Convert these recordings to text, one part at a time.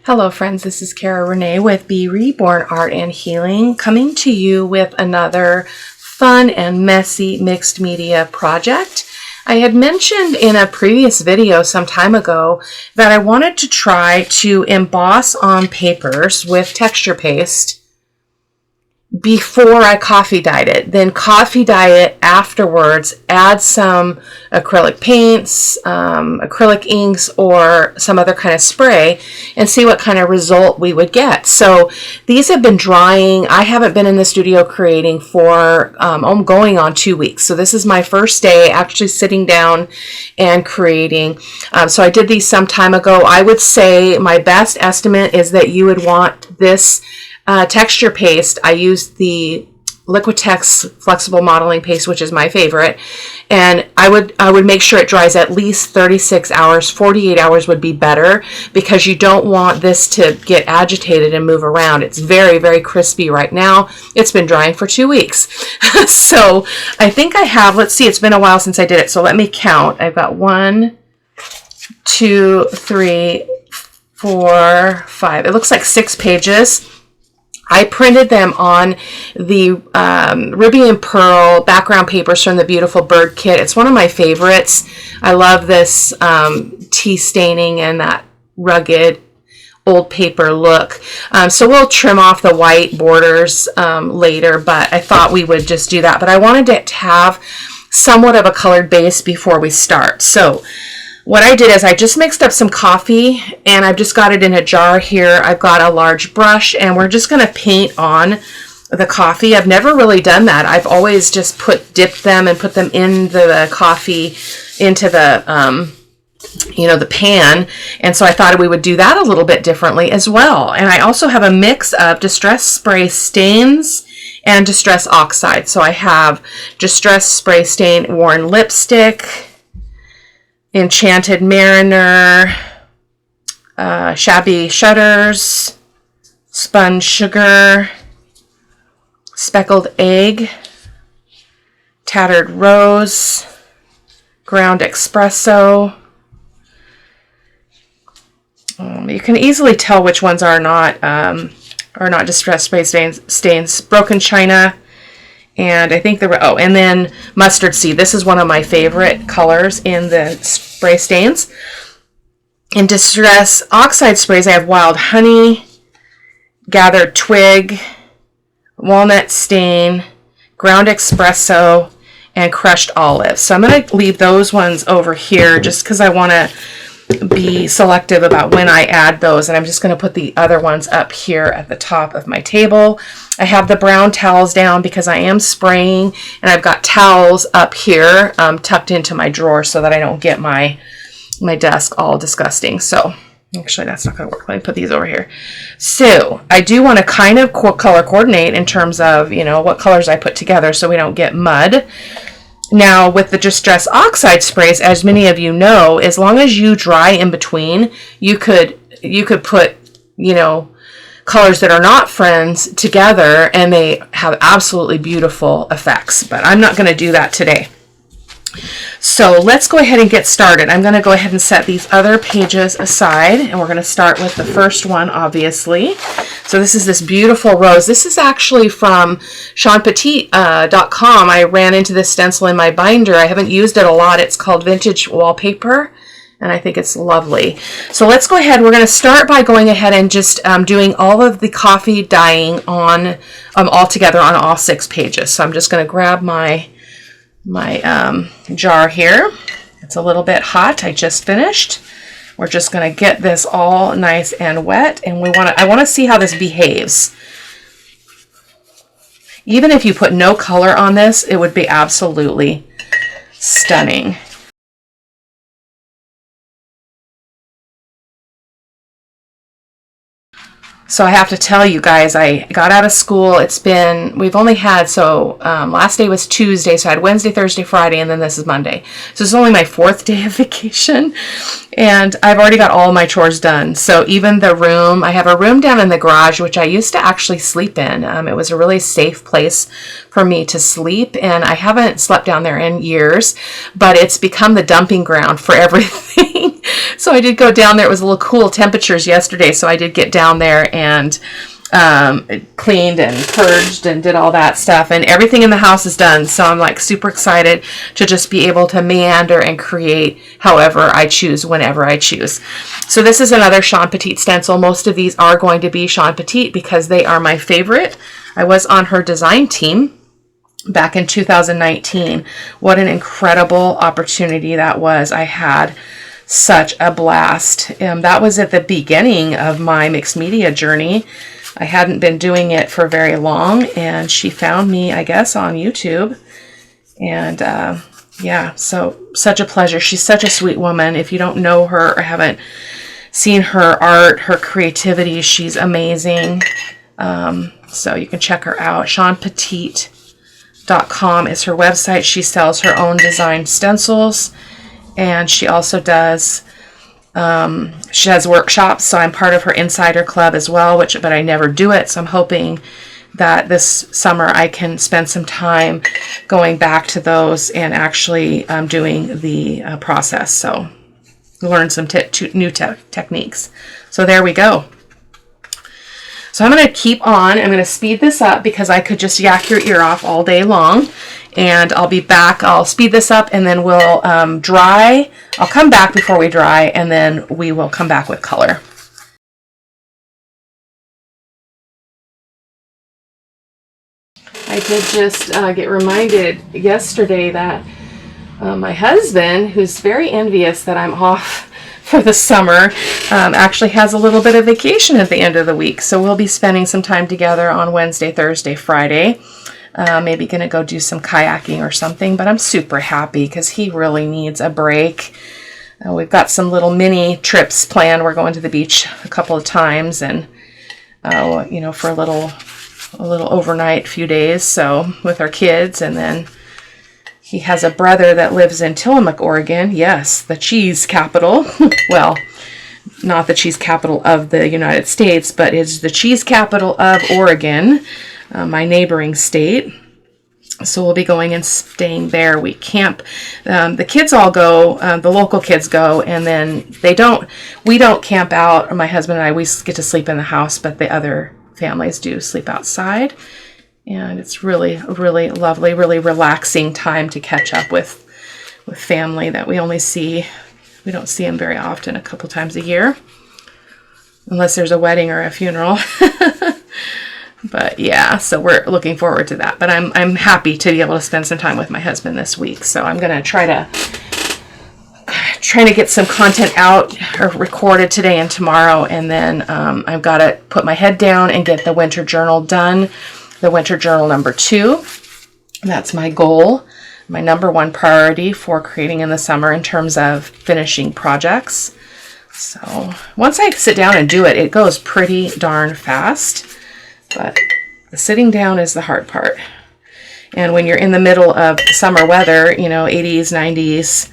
Hello friends, this is Cara-Renee with B.Reborn Art and Healing, coming to you with another fun and messy mixed media project. I had mentioned in a previous video some time ago that I wanted to try to emboss on papers with texture paste before I coffee dyed it, then coffee dye it afterwards, add some acrylic paints, acrylic inks, or some other kind of spray, and see what kind of result we would get. So these have been drying. I haven't been in the studio creating for going on 2 weeks. So this is my first day actually sitting down and creating. So I did these some time ago. I would say my best estimate is that you would want this texture paste. I used the Liquitex Flexible Modeling Paste, which is my favorite, and I would make sure it dries at least 36 hours. 48 hours would be better because you don't want this to get agitated and move around. It's very, very crispy right now. It's been drying for 2 weeks. So I think I have, let's see, it's been a while since I did it, so let me count. I've got 1, 2, 3, 4, 5. It looks like 6 pages. I printed them on the Ruby and Pearl background papers from the Beautiful Bird kit. It's one of my favorites. I love this tea staining and that rugged old paper look. So we'll trim off the white borders later, but I thought we would just do that. But I wanted it to have somewhat of a colored base before we start. So what I did is I just mixed up some coffee and I've just got it in a jar here. I've got a large brush and we're just going to paint on the coffee. I've never really done that. I've always just dipped them and put them in the coffee into the, the pan. And so I thought we would do that a little bit differently as well. And I also have a mix of Distress Spray stains and Distress Oxide. So I have Distress Spray Stain Worn Lipstick, Enchanted Mariner, Shabby Shutters, Spun Sugar, Speckled Egg, Tattered Rose, Ground Espresso. You can easily tell which ones are not Distress Spray stains. Broken China. And I think and then Mustard Seed. This is one of my favorite colors in the spray stains. In Distress Oxide sprays, I have Wild Honey, Gathered Twig, Walnut Stain, Ground Espresso, and Crushed Olive. So I'm going to leave those ones over here just because I want to be selective about when I add those, and I'm just going to put the other ones up here at the top of my table. I have the brown towels down because I am spraying, and I've got towels up here tucked into my drawer so that I don't get my desk all disgusting. So actually that's not going to work. Let me put these over here. So I do want to kind of color coordinate in terms of what colors I put together so we don't get mud. Now, with the Distress Oxide sprays, as many of you know, as long as you dry in between, you could put, colors that are not friends together, and they have absolutely beautiful effects. But I'm not going to do that today. So let's go ahead and get started. I'm going to go ahead and set these other pages aside, and we're going to start with the first one, obviously. So this is this beautiful rose. This is actually from SeanPetite.com. I ran into this stencil in my binder. I haven't used it a lot. It's called Vintage Wallpaper, and I think it's lovely. So let's go ahead. We're going to start by going ahead and just doing all of the coffee dyeing on all together on all 6 pages. So I'm just going to grab my jar here. It's a little bit hot. I just finished. We're just going to get this all nice and wet, and I want to see how this behaves. Even if you put no color on this, it would be absolutely stunning. So I have to tell you guys, I got out of school. We've only had, last day was Tuesday, so I had Wednesday, Thursday, Friday, and then this is Monday. So it's only my 4th day of vacation, and I've already got all my chores done. So even the room, I have a room down in the garage, which I used to actually sleep in. It was a really safe place for me to sleep, and I haven't slept down there in years, but it's become the dumping ground for everything. So I did go down there. It was a little cool temperatures yesterday, so I did get down there and cleaned and purged and did all that stuff, and everything in the house is done. So I'm like super excited to just be able to meander and create however I choose, whenever I choose. So this is another Sean Petit stencil. Most of these are going to be Sean Petit because they are my favorite. I was on her design team back in 2019. What an incredible opportunity that was. I had such a blast. That was at the beginning of my mixed media journey. I hadn't been doing it for very long, and she found me, I guess, on YouTube. And yeah, so such a pleasure. She's such a sweet woman. If you don't know her or haven't seen her art, her creativity, she's amazing. So you can check her out. SeanPetite.com is her website. She sells her own designed stencils, and she also does she has workshops, so I'm part of her insider club as well, but I never do it. So I'm hoping that this summer I can spend some time going back to those and actually doing the process. So learn some new techniques. So there we go. So I'm going to keep on. I'm going to speed this up because I could just yak your ear off all day long. And I'll be back. I'll speed this up and then we'll dry. I'll come back before we dry, and then we will come back with color. I did just get reminded yesterday that my husband, who's very envious that I'm off for the summer, actually has a little bit of vacation at the end of the week. So we'll be spending some time together on Wednesday, Thursday, Friday. Maybe going to go do some kayaking or something, but I'm super happy because he really needs a break. We've got some little mini trips planned. We're going to the beach a couple of times, and you know, for a little overnight, few days, so with our kids. And then he has a brother that lives in Tillamook, Oregon. Yes, the cheese capital. Well, not the cheese capital of the United States, but it's the cheese capital of Oregon, my neighboring state. So we'll be going and staying there. We camp. The kids all go, the local kids go, and then we don't camp out. My husband and I, we get to sleep in the house, but the other families do sleep outside. And it's really, really lovely, really relaxing time to catch up with family that we don't see them very often, a couple times a year, unless there's a wedding or a funeral. But yeah, so we're looking forward to that. But I'm happy to be able to spend some time with my husband this week. So I'm going to trying to get some content out or recorded today and tomorrow. And then I've got to put my head down and get the winter journal done. The winter journal number 2. That's my goal, my number 1 priority for creating in the summer in terms of finishing projects. So once I sit down and do it, it goes pretty darn fast. But the sitting down is the hard part. And when you're in the middle of summer weather, 80s, 90s,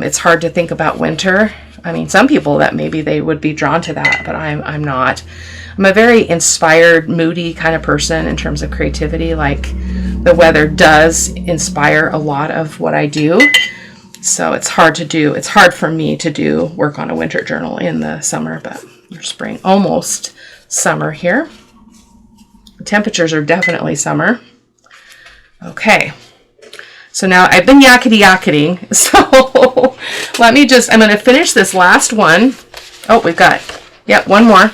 it's hard to think about winter. I mean, some people that maybe they would be drawn to that, but I'm not. I'm a very inspired, moody kind of person in terms of creativity. Like, the weather does inspire a lot of what I do. So it's hard to do. It's hard for me to do work on a winter journal in the summer, but spring, almost summer here. The temperatures are definitely summer. Okay. So now I've been yakety-yakketing. So I'm going to finish this last one. Oh, we've got, one more.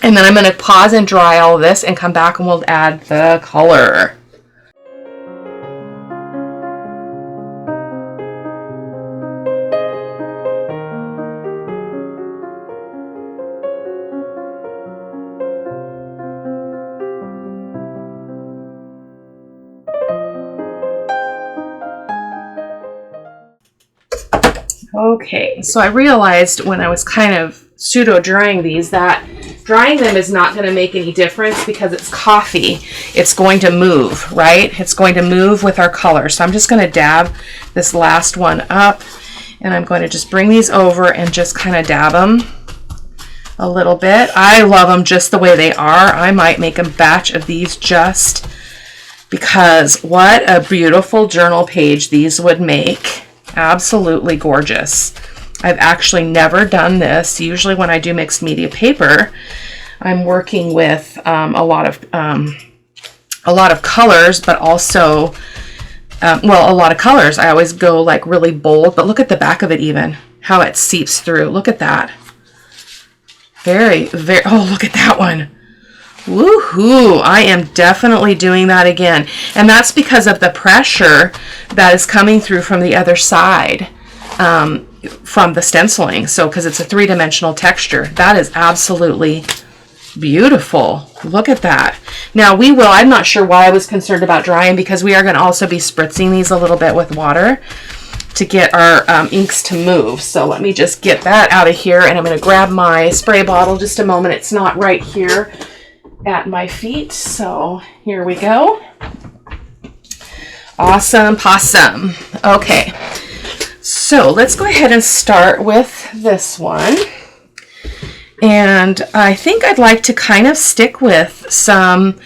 And then I'm going to pause and dry all of this and come back and we'll add the color. Okay, so I realized when I was kind of pseudo drying these that drying them is not going to make any difference because it's coffee. It's going to move, right? It's going to move with our color. So I'm just going to dab this last one up, and I'm going to just bring these over and just kind of dab them a little bit. I love them just the way they are. I might make a batch of these just because what a beautiful journal page these would make. Absolutely gorgeous. I've actually never done this. Usually when I do mixed media paper, I'm working with a lot of colors, but also, well, a lot of colors. I always go like really bold, but look at the back of it even, how it seeps through. Look at that. Very, very, oh, look at that one. Woohoo! I am definitely doing that again. And that's because of the pressure that is coming through from the other side, from the stenciling. So, because it's a three-dimensional texture. That is absolutely beautiful. Look at that. Now we will, I'm not sure why I was concerned about drying, because we are going to also be spritzing these a little bit with water to get our inks to move. So let me just get that out of here, and I'm going to grab my spray bottle just a moment. It's not right here at my feet. So here we go. Awesome possum. Okay, so let's go ahead and start with this one. And I think I'd like to kind of stick with some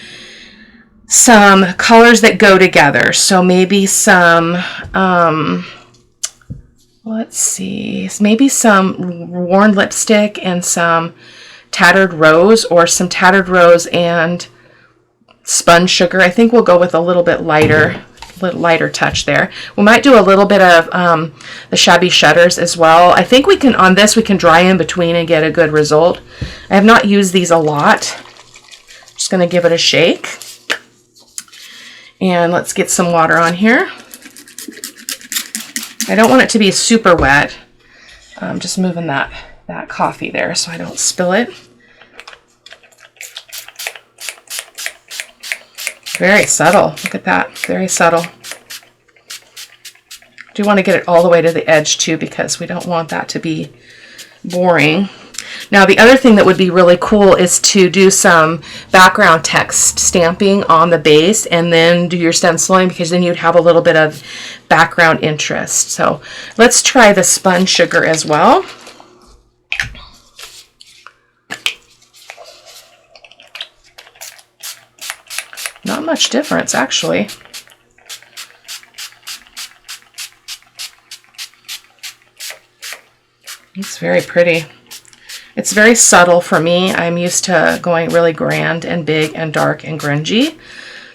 colors that go together. So maybe some, let's see, maybe some worn lipstick and some tattered rose, or some tattered rose and spun sugar. I think we'll go with a little bit lighter touch there. We might do a little bit of the shabby shutters as well. I think we can, on this, we can dry in between and get a good result. I have not used these a lot. Just going to give it a shake. And let's get some water on here. I don't want it to be super wet. I'm just moving that coffee there so I don't spill it. Very subtle. Look at that. Very subtle. Do want to get it all the way to the edge too, because we don't want that to be boring. Now the other thing that would be really cool is to do some background text stamping on the base and then do your stenciling, because then you'd have a little bit of background interest. So let's try the spun sugar as well. Not much difference, actually. It's very pretty. It's very subtle for me. I'm used to going really grand and big and dark and grungy.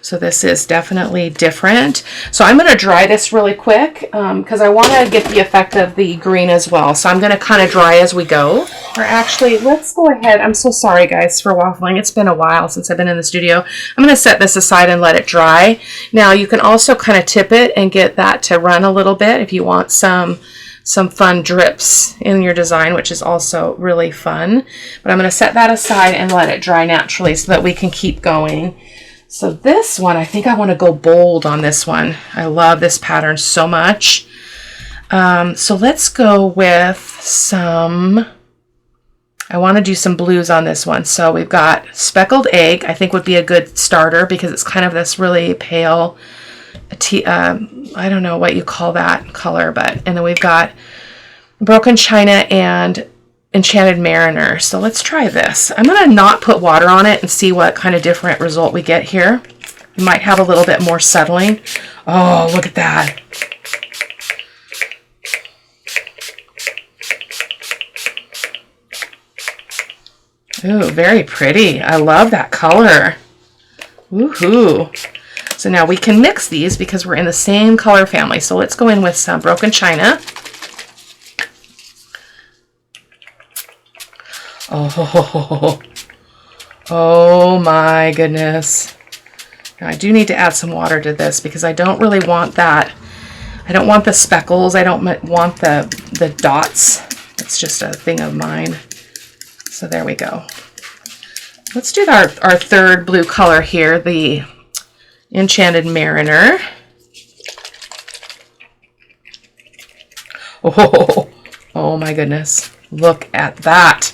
So this is definitely different. So I'm going to dry this really quick because I want to get the effect of the green as well. So I'm going to kind of dry as we go. Or actually, let's go ahead. I'm so sorry, guys, for waffling. It's been a while since I've been in the studio. I'm going to set this aside and let it dry. Now, you can also kind of tip it and get that to run a little bit if you want some fun drips in your design, which is also really fun. But I'm going to set that aside and let it dry naturally so that we can keep going. So this one, I think I want to go bold on this one. I love this pattern so much. So let's go with some, I want to do some blues on this one. So we've got speckled egg, I think would be a good starter because it's kind of this really pale, I don't know what you call that color, but, and then we've got broken china and Enchanted Mariner. So let's try this. I'm going to not put water on it and see what kind of different result we get here. We might have a little bit more settling. Oh, look at that. Ooh, very pretty. I love that color. Woohoo. So now we can mix these because we're in the same color family. So let's go in with some broken china. Oh my goodness. Now I do need to add some water to this because I don't really want that. I don't want the speckles. I don't want the dots. It's just a thing of mine. So there we go. Let's do our third blue color here, the Enchanted Mariner. Oh my goodness. Look at that.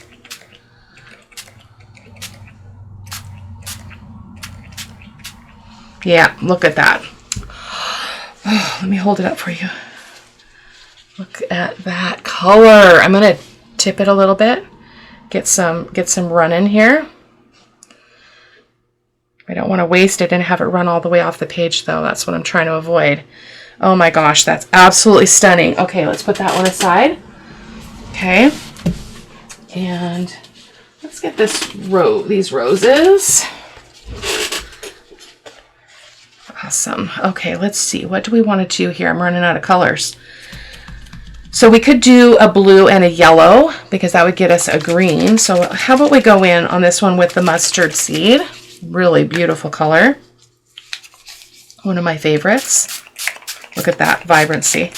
Yeah, look at that. Oh, let me hold it up for you. Look at that color. I'm going to tip it a little bit. Get some run in here. I don't want to waste it and have it run all the way off the page though. That's what I'm trying to avoid. Oh my gosh, that's absolutely stunning. Okay, let's put that one aside. Okay. And let's get these roses. Awesome. Okay, let's see. What do we want to do here? I'm running out of colors. So we could do a blue and a yellow because that would get us a green. So how about we go in on this one with the mustard seed? Really beautiful color. One of my favorites. Look at that vibrancy.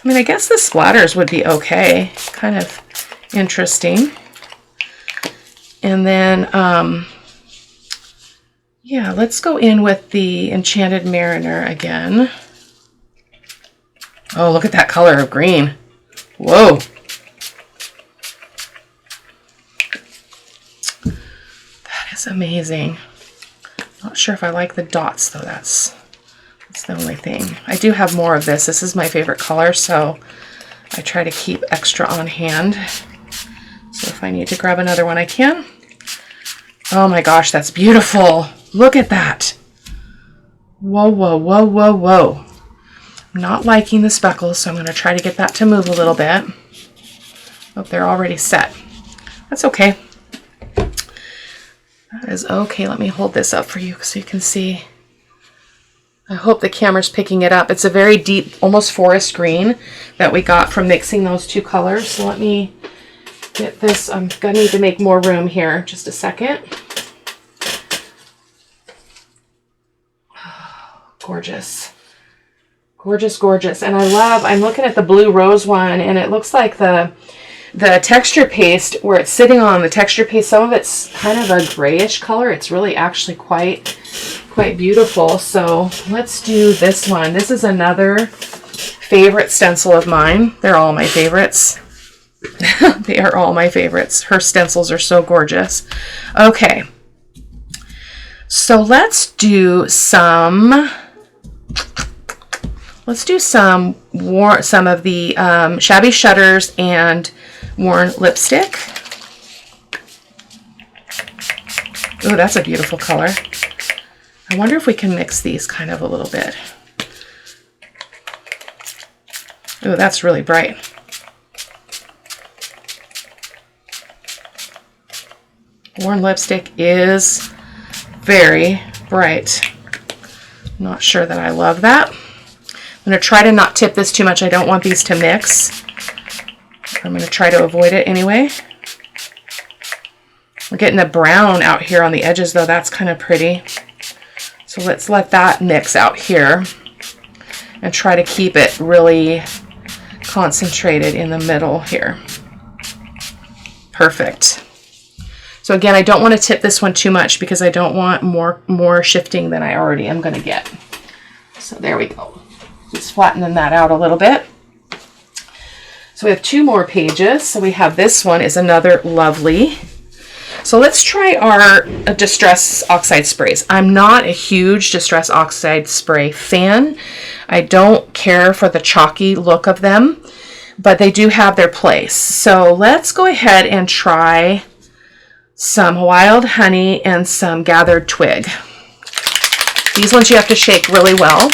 I mean, I guess the splatters would be okay. Kind of interesting. And then, yeah, let's go in with the Enchanted Mariner again. Oh, look at that color of green. Whoa. That is amazing. Not sure if I like the dots, though. That's the only thing. I do have more of this. This is my favorite color, so I try to keep extra on hand. So if I need to grab another one, I can. Oh my gosh, that's beautiful. Look at that. Whoa, whoa, whoa, whoa, whoa. I'm not liking the speckles, so I'm going to try to get that to move a little bit. Oh, they're already set. That's okay. That is okay. Let me hold this up for you so you can see. I hope the camera's picking it up. It's a very deep, almost forest green that we got from mixing those two colors. So let me get this. I'm going to need to make more room here. Just a second. Oh, gorgeous. Gorgeous, gorgeous. And I'm looking at the blue rose one, and it looks like the texture paste, where it's sitting on the texture paste, some of it's kind of a grayish color. It's really actually quite beautiful. So let's do this one. This is another favorite stencil of mine. They're all my favorites. They are all my favorites. Her stencils are so gorgeous. Okay. So let's do some of the Shabby Shutters and Worn Lipstick. Oh, that's a beautiful color. I wonder if we can mix these kind of a little bit. Oh, that's really bright. Worn Lipstick is very bright. Not sure that I love that. I'm going to try to not tip this too much. I don't want these to mix. I'm going to try to avoid it anyway. We're getting a brown out here on the edges, though. That's kind of pretty. So let's let that mix out here and try to keep it really concentrated in the middle here. Perfect. So again, I don't want to tip this one too much because I don't want more shifting than I already am going to get. So there we go. Just flattening that out a little bit. So we have two more pages. So we have this one is another lovely. So let's try our Distress Oxide sprays. I'm not a huge Distress Oxide spray fan. I don't care for the chalky look of them, but they do have their place. So let's go ahead and try some Wild Honey and some Gathered Twig. These ones you have to shake really well.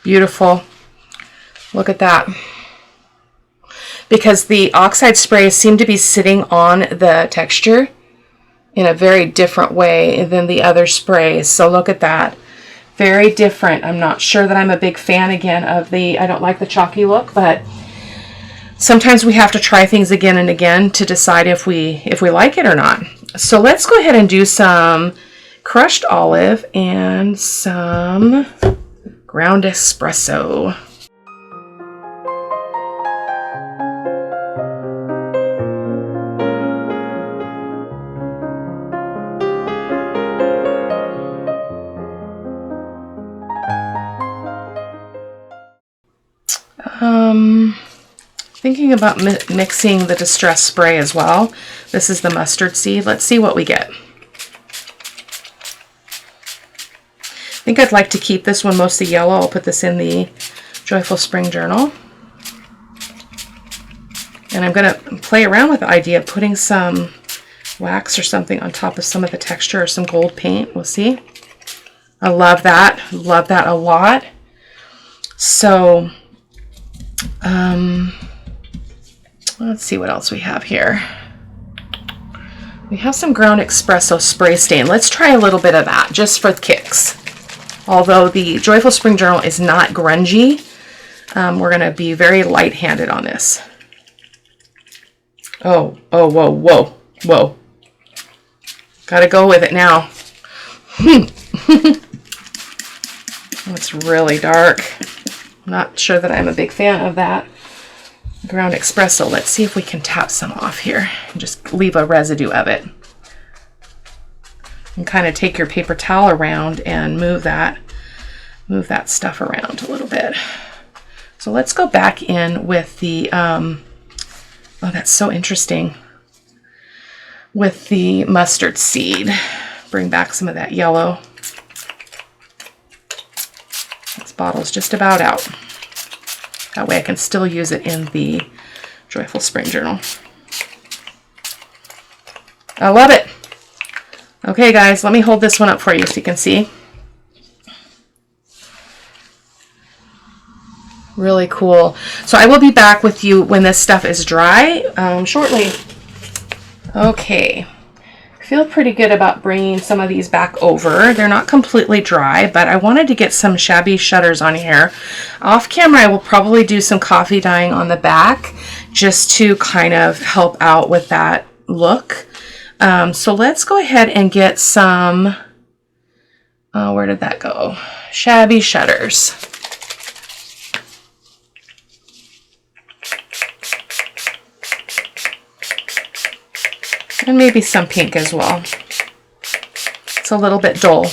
Beautiful. Look at that. Because the Oxide sprays seem to be sitting on the texture in a very different way than the other sprays. So look at that. Very different. I'm not sure that I'm a big fan again of I don't like the chalky look, but sometimes we have to try things again and again to decide if we like it or not. So let's go ahead and do some crushed olive and some ground espresso. Thinking about mixing the Distress spray as well. This is the mustard seed. Let's see what we get. think I'd like to keep this one mostly yellow. I'll put this in the Joyful Spring Journal. And I'm going to play around with the idea of putting some wax or something on top of some of the texture, or some gold paint. We'll see. I love that. Love that a lot. So, let's see what else we have here. We have some Ground Espresso spray stain. Let's try a little bit of that just for kicks. Although the Joyful Spring Journal is not grungy, we're going to be very light-handed on this. Oh, whoa, whoa, whoa. Gotta go with it now. Oh, it's really dark. I'm not sure that I'm a big fan of that Ground Espresso. Let's see if we can tap some off here and just leave a residue of it. And kind of take your paper towel around and move that stuff around a little bit. So let's go back in with the, oh, that's so interesting. With the mustard seed. Bring back some of that yellow. This bottle's just about out. That way I can still use it in the Joyful Spring Journal. I love it. Okay, guys, let me hold this one up for you so you can see. Really cool. So I will be back with you when this stuff is dry shortly. Okay. I feel pretty good about bringing some of these back over. They're not completely dry, but I wanted to get some shabby shutters on here. Off camera, I will probably do some coffee dyeing on the back just to kind of help out with that look. So let's go ahead and get some, where did that go? Shabby shutters. And maybe some pink as well. It's a little bit dull.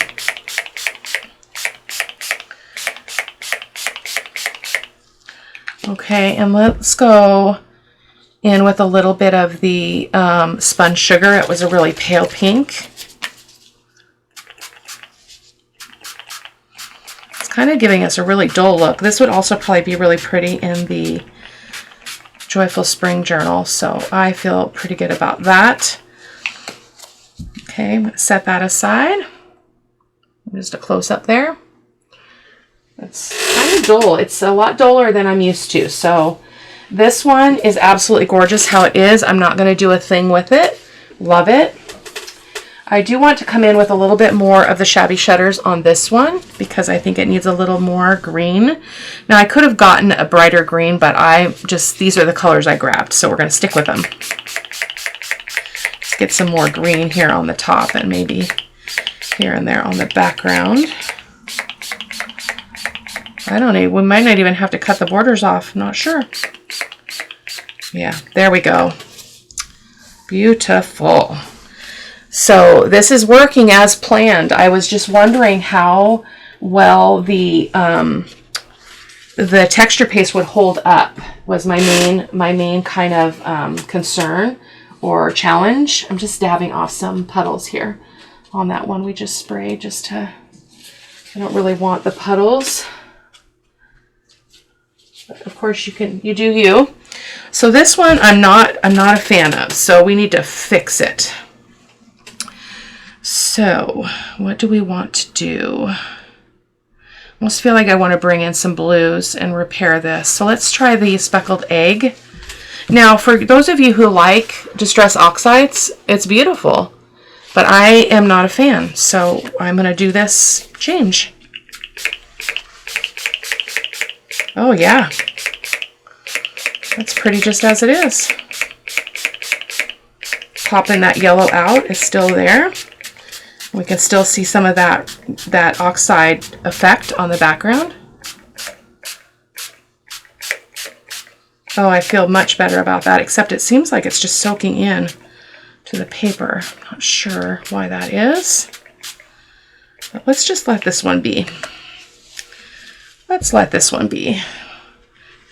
Okay, and let's go in with a little bit of the spun sugar. It was a really pale pink. It's kind of giving us a really dull look. This would also probably be really pretty in the Joyful Spring Journal, so I feel pretty good about that. Okay, I'm going to set that aside. Just a close up there. It's kind of dull. It's a lot duller than I'm used to. So this one is absolutely gorgeous how it is. I'm not going to do a thing with it. Love it. I do want to come in with a little bit more of the shabby shutters on this one because I think it needs a little more green. Now I could have gotten a brighter green, but these are the colors I grabbed, so we're going to stick with them. Let's get some more green here on the top and maybe here and there on the background. I don't know, we might not even have to cut the borders off, I'm not sure. Yeah, there we go. Beautiful. So this is working as planned. I was just wondering how well the texture paste would hold up was my main kind of concern or challenge. I'm just dabbing off some puddles here on that one we just sprayed I don't really want the puddles. But of course you do you. So this one I'm not a fan of, so we need to fix it. So what do we want to do? I almost feel like I want to bring in some blues and repair this. So let's try the speckled egg. Now for those of you who like Distress Oxides, it's beautiful, but I am not a fan. So I'm going to do this change. Oh yeah, that's pretty just as it is. Popping that yellow out is still there. We can still see some of that oxide effect on the background. Oh, I feel much better about that, except it seems like it's just soaking in to the paper. I'm not sure why that is. But let's just let this one be. Let's let this one be.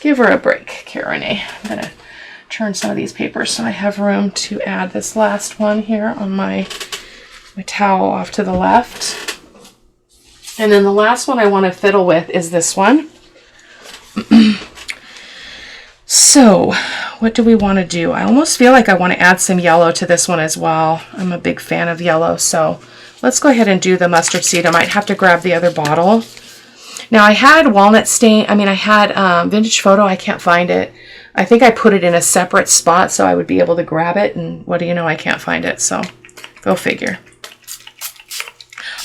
Give her a break, Cara-Renee. I'm going to turn some of these papers so I have room to add this last one here on my towel off to the left. And then the last one I want to fiddle with is this one. So what do we want to do? I almost feel like I want to add some yellow to this one as well. I'm a big fan of yellow, so let's go ahead and do the mustard seed. I might have to grab the other bottle. Now I had walnut stain, I had vintage photo. I can't find it. I think I put it in a separate spot so I would be able to grab it, and what do you know, I can't find it, so go figure.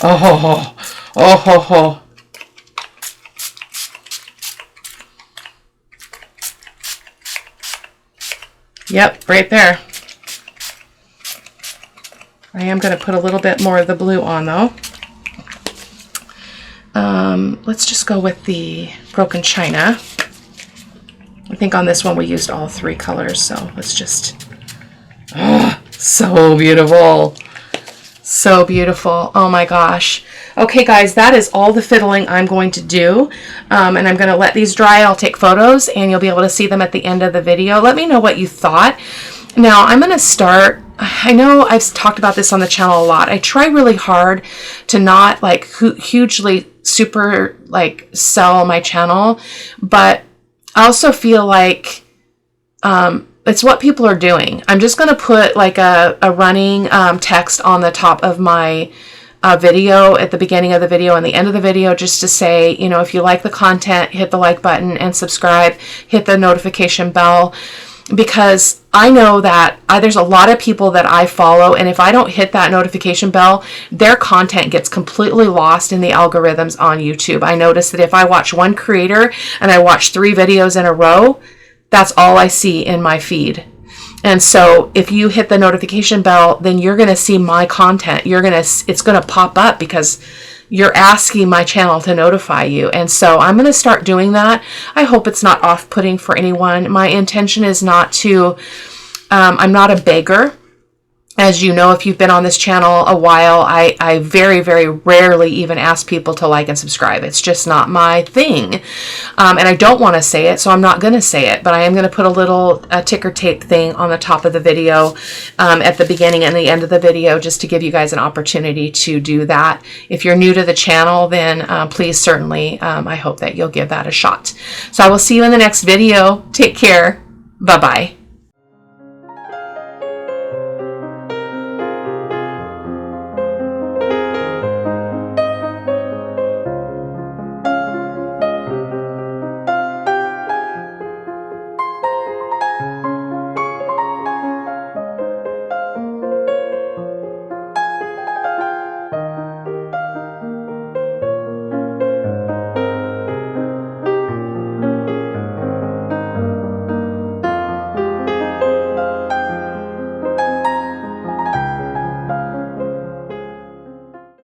Oh ho ho, oh ho ho. Yep, right there. I am going to put a little bit more of the blue on though. Let's just go with the broken china. I think on this one we used all 3 colors, so let's just... Oh, so beautiful. So beautiful. Oh my gosh. Okay guys, that is all the fiddling I'm going to do. And I'm going to let these dry. I'll take photos and you'll be able to see them at the end of the video. Let me know what you thought. Now I'm going to start... I know I've talked about this on the channel a lot. I try really hard to not like hugely super like sell my channel, but I also feel like it's what people are doing. I'm just going to put like a running text on the top of my video at the beginning of the video and the end of the video, just to say, you know, if you like the content, hit the like button and subscribe, hit the notification bell, because I know that there's a lot of people that I follow, and if I don't hit that notification bell, their content gets completely lost in the algorithms on YouTube. I notice that if I watch one creator and I watch 3 videos in a row, that's all I see in my feed. And so if you hit the notification bell, then you're going to see my content. It's going to pop up because you're asking my channel to notify you. And so I'm going to start doing that. I hope it's not off-putting for anyone. My intention is not to, I'm not a beggar. As you know, if you've been on this channel a while, I very, very rarely even ask people to like and subscribe. It's just not my thing. And I don't want to say it, so I'm not going to say it. But I am going to put a little ticker tape thing on the top of the video at the beginning and the end of the video, just to give you guys an opportunity to do that. If you're new to the channel, then please certainly, I hope that you'll give that a shot. So I will see you in the next video. Take care. Bye-bye.